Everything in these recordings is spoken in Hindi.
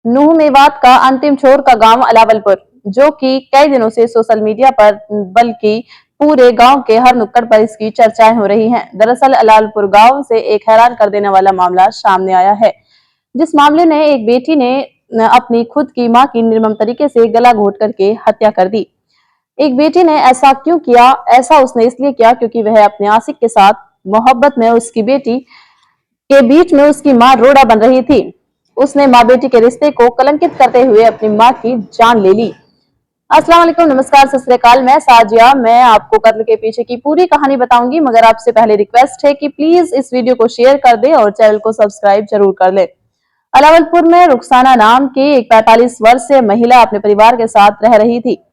नूह मेवात का अंतिम छोर का गांव अलावलपुर, जो कि कई दिनों से सोशल मीडिया पर बल्कि पूरे गांव के हर नुक्कड़ पर इसकी चर्चाएं हो रही हैं। दरअसल अलावलपुर गांव से एक हैरान कर देने वाला मामला सामने आया है, जिस मामले में एक बेटी ने अपनी खुद की मां की निर्मम तरीके से गला घोट करके हत्या कर दी। एक बेटी ने ऐसा क्यों किया? ऐसा उसने इसलिए किया क्योंकि वह अपने आशिक के साथ मोहब्बत में उसकी बेटी के बीच में उसकी मां रोड़ा बन रही थी। उसने माँ बेटी के रिश्ते को कलंकित करते हुए अपनी मां की जान ले ली। अस्सलाम वालेकुम, नमस्कार, सत श्री अकाल। मैं साजिया। मैं आपको कत्ल के पीछे की पूरी कहानी बताऊंगी, मगर आपसे पहले रिक्वेस्ट है कि प्लीज इस वीडियो को शेयर कर दे और चैनल को सब्सक्राइब जरूर कर ले। अलावलपुर में रुखसाना नाम की एक 45 वर्षीय महिला अपने परिवार के साथ रह रही थी।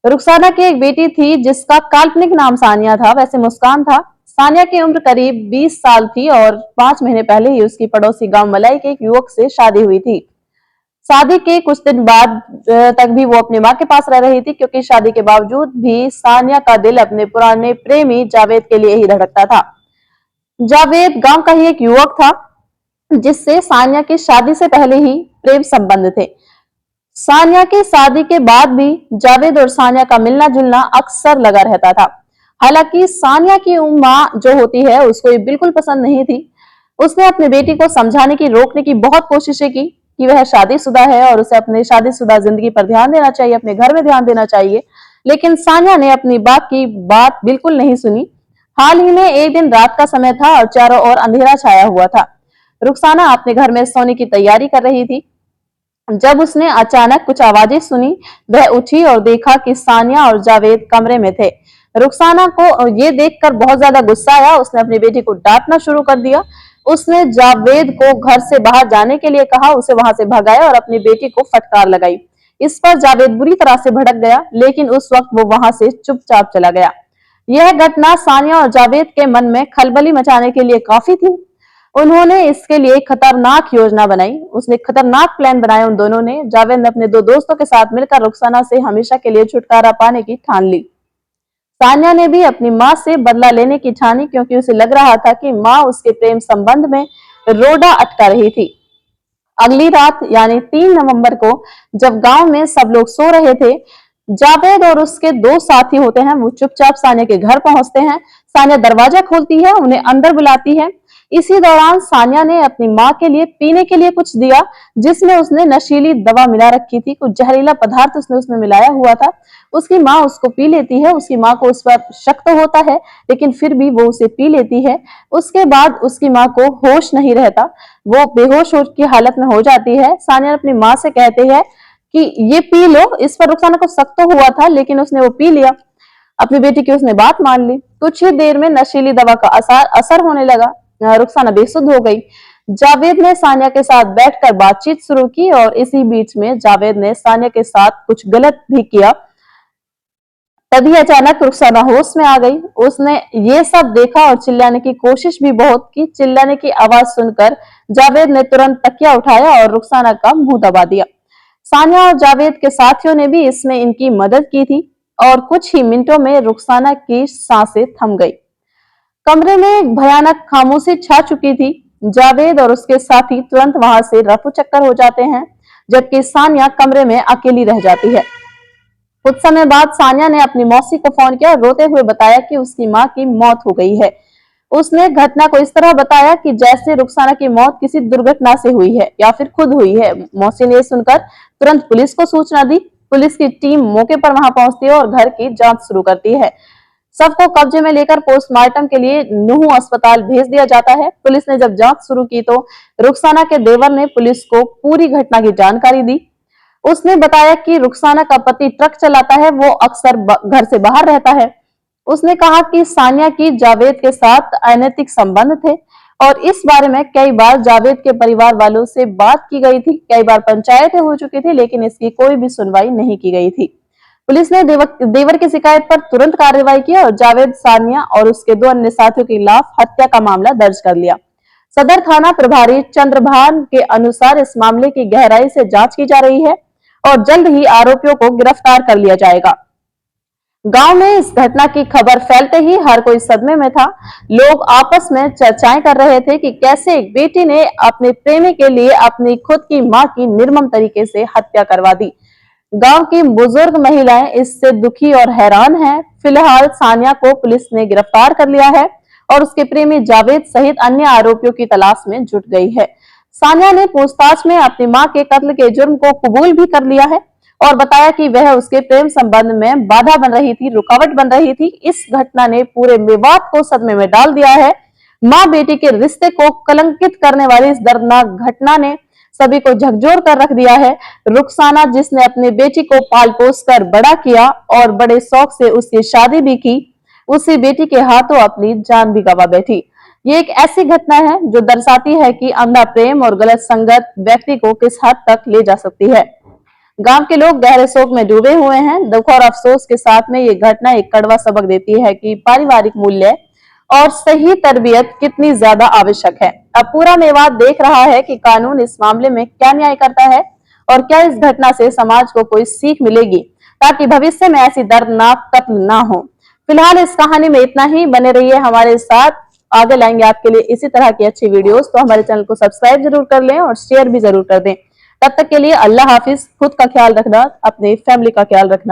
रुखसाना की एक बेटी थी जिसका काल्पनिक नाम सानिया था, वैसे मुस्कान था। सानिया की उम्र करीब 20 साल थी और 5 महीने पहले ही उसकी पड़ोसी गांव मलाई के एक युवक से शादी हुई थी। शादी के कुछ दिन बाद तक भी वो अपनी मां के पास रह रही थी, क्योंकि शादी के बावजूद भी सानिया का दिल अपने पुराने प्रेमी जावेद के लिए ही धड़कता था। जावेद गांव का ही एक युवक था जिससे सानिया की शादी से पहले ही प्रेम संबंध थे। सानिया की शादी के बाद भी जावेद और सानिया का मिलना जुलना अक्सर लगा रहता था। हालांकि सानिया की मां जो होती है उसको ये बिल्कुल पसंद नहीं थी। उसने अपनी बेटी को समझाने की, रोकने की बहुत कोशिशें की कि वह शादीशुदा है और उसे अपनी शादीशुदा जिंदगी पर ध्यान देना चाहिए, अपने घर में ध्यान देना चाहिए। लेकिन सानिया ने अपनी बात बिल्कुल नहीं सुनी। हाल ही में एक दिन रात का समय था और चारों ओर अंधेरा छाया हुआ था। रुखसाना अपने घर में सोने की तैयारी कर रही थी जब उसने अचानक कुछ आवाजें सुनी। वह उठी और देखा कि सानिया और जावेद कमरे में थे। रुखसाना को ये देखकर बहुत ज्यादा गुस्सा आया। उसने अपनी बेटी को डांटना शुरू कर दिया। उसने जावेद को घर से बाहर जाने के लिए कहा, उसे वहां से भगाया और अपनी बेटी को फटकार लगाई। इस पर जावेद बुरी तरह से भड़क गया, लेकिन उस वक्त वो वहां से चुपचाप चला गया। यह घटना सानिया और जावेद के मन में खलबली मचाने के लिए काफी थी। उन्होंने इसके लिए खतरनाक योजना बनाई। उसने खतरनाक प्लान बनाया उन दोनों ने। जावेद ने अपने दो दोस्तों के साथ मिलकर रुखसाना से हमेशा के लिए छुटकारा पाने की ठान ली। सानिया ने भी अपनी मां से बदला लेने की ठानी, क्योंकि उसे लग रहा था कि मां उसके प्रेम संबंध में रोड़ा अटका रही थी। अगली रात यानी 3 नवंबर को जब गांव में सब लोग सो रहे थे, जावेद और उसके दो साथी होते हैं वो चुपचाप सानिया के घर पहुंचते हैं। सानिया दरवाजा खोलती है, उन्हें अंदर बुलाती है। इसी दौरान सानिया ने अपनी मां के लिए पीने के लिए कुछ दिया, जिसमें उसने नशीली दवा मिला रखी थी। कुछ जहरीला पदार्थ उसने उसमें मिलाया हुआ था। उसकी मां उसको पी लेती है। उसकी मां को उस पर शक तो होता है, लेकिन फिर भी वो उसे पी लेती है। उसके बाद उसकी मां को होश नहीं रहता, वो बेहोश की हालत में हो जाती है। सानिया अपनी मां से कहते हैं कि ये पी लो। इस पर रुखसाना को शक तो हुआ था, लेकिन उसने वो पी लिया। अपनी बेटी की उसने बात मान ली। कुछ ही देर में नशीली दवा का असर होने लगा। रुखसाना बेसुध हो गई। जावेद ने सानिया के साथ बैठकर बातचीत शुरू की और इसी बीच में जावेद ने सानिया के साथ कुछ गलत भी किया। तभी अचानक रुखसाना होश में आ गई। उसने ये सब देखा और चिल्लाने की कोशिश भी बहुत की। चिल्लाने की आवाज सुनकर जावेद ने तुरंत तकिया उठाया और रुखसाना का मुंह दबा दिया। सानिया और जावेद के साथियों ने भी इसमें इनकी मदद की थी और कुछ ही मिनटों में रुखसाना की सांसें थम गई। कमरे में एक भयानक खामोशी छा चुकी थी। जावेद और उसके साथी तुरंत वहां से रफू चक्कर हो जाते हैं, जबकि सानिया कमरे में अकेली रह जाती है। कुछ समय बाद सानिया ने अपनी मौसी को फोन किया और रोते हुए बताया कि उसकी मां की मौत हो गई है। उसने घटना को इस तरह बताया कि जैसे रुखसाना की मौत किसी दुर्घटना से हुई है या फिर खुद हुई है। मौसी ने सुनकर तुरंत पुलिस को सूचना दी। पुलिस की टीम मौके पर वहां पहुंचती है और घर की जांच शुरू करती है। शव को कब्जे में लेकर पोस्टमार्टम के लिए नूह अस्पताल भेज दिया जाता है। पुलिस ने जब जांच शुरू की तो रुखसाना के देवर ने पुलिस को पूरी घटना की जानकारी दी। उसने बताया कि रुखसाना का पति ट्रक चलाता है, वो अक्सर घर से बाहर रहता है। उसने कहा कि सानिया की जावेद के साथ अनैतिक संबंध थे और इस बारे में कई बार जावेद के परिवार वालों से बात की गई थी। कई बार पंचायतें हो चुकी थी, लेकिन इसकी कोई भी सुनवाई नहीं की गई थी। पुलिस ने देवर की शिकायत पर तुरंत कार्रवाई की और जावेद, सानिया और उसके दो अन्य साथियों के खिलाफ हत्या का मामला दर्ज कर लिया। सदर थाना प्रभारी चंद्रभान के अनुसार इस मामले की गहराई से जांच की जा रही है और जल्द ही आरोपियों को गिरफ्तार कर लिया जाएगा। गांव में इस घटना की खबर फैलते ही हर कोई सदमे में था। लोग आपस में चर्चाएं कर रहे थे कि कैसे एक बेटी ने अपने प्रेमी के लिए अपनी खुद की मां की निर्मम तरीके से हत्या करवा दी। गांव की बुजुर्ग महिलाएं इससे दुखी और हैरान हैं। फिलहाल सानिया को पुलिस ने गिरफ्तार कर लिया है और उसके प्रेमी जावेद सहित अन्य आरोपियों की तलाश में जुट गई है। सानिया ने पूछताछ में अपनी मां के कत्ल के जुर्म को कबूल भी कर लिया है और बताया कि वह उसके प्रेम संबंध में बाधा बन रही थी, रुकावट बन रही थी। इस घटना ने पूरे विवाद को सदमे में डाल दिया है। मां बेटी के रिश्ते को कलंकित करने वाली इस दर्दनाक घटना ने सभी को झकझोर कर रख दिया है। रुखसाना, जिसने अपनी बेटी को पाल पोस कर बड़ा किया और बड़े शौक से उसकी शादी भी की, उसी बेटी के हाथों अपनी जान भी गंवा बैठी। ये एक ऐसी घटना है जो दर्शाती है कि अंधा प्रेम और गलत संगत व्यक्ति को किस हद तक ले जा सकती है। गांव के लोग गहरे शोक में डूबे हुए हैं। दुख और अफसोस के साथ में ये घटना एक कड़वा सबक देती है कि पारिवारिक मूल्य और सही तरबियत कितनी ज्यादा आवश्यक है। अब पूरा मेवात देख रहा है कि कानून इस मामले में क्या न्याय करता है और क्या इस घटना से समाज को कोई सीख मिलेगी ताकि भविष्य में ऐसी दर्दनाक कत्ल ना हो। फिलहाल इस कहानी में इतना ही। बने रहिए हमारे साथ, आगे लाएंगे आपके लिए इसी तरह की अच्छी वीडियोस। तो हमारे चैनल को सब्सक्राइब जरूर कर लें और शेयर भी जरूर कर दें। तब तक के लिए अल्लाह हाफिज। खुद का ख्याल रखना, अपने फैमिली का ख्याल रखना।